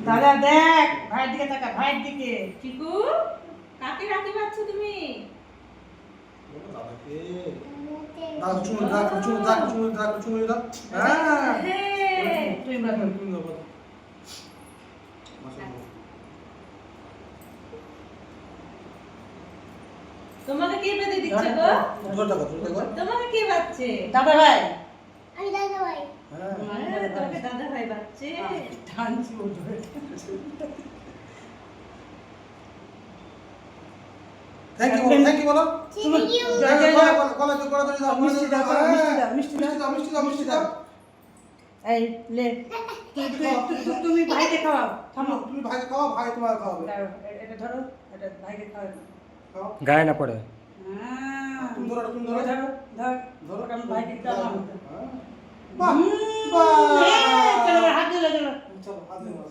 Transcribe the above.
দাদা দেখ ভাইয়ের দিকে তাকা ভাইয়ের দিকে। চিকু কাকে রাখি পাচ্ছ তুমি? তোমাকে কে বেঁধে দিচ্ছে গো? তোমাকে কে বাচ্ছে? দাদা ভাই আমি দাদা ভাই। তোমাকে দাদা ভাই বাচ্ছে। টানছি ও ধরে। থ্যাংক ইউ বলো। Thank you. মিষ্টি দাও। এই লে তুমি ভাইকে খাওয়াও থামো। তুমি ভাইকে খাওয়াও, ভাই তোমার খাওয়াবে। এটা ধরো, এটা ভাইকে খাওয়াও। খাও। গায়ে না পড়ে। তুমি ধরো। ধরো ধর ধরো। আমি ভাইকে খাওয়াও। বাহ, চলো হাত দিয়ে চলো। চলো, হাত দিয়ে মারো।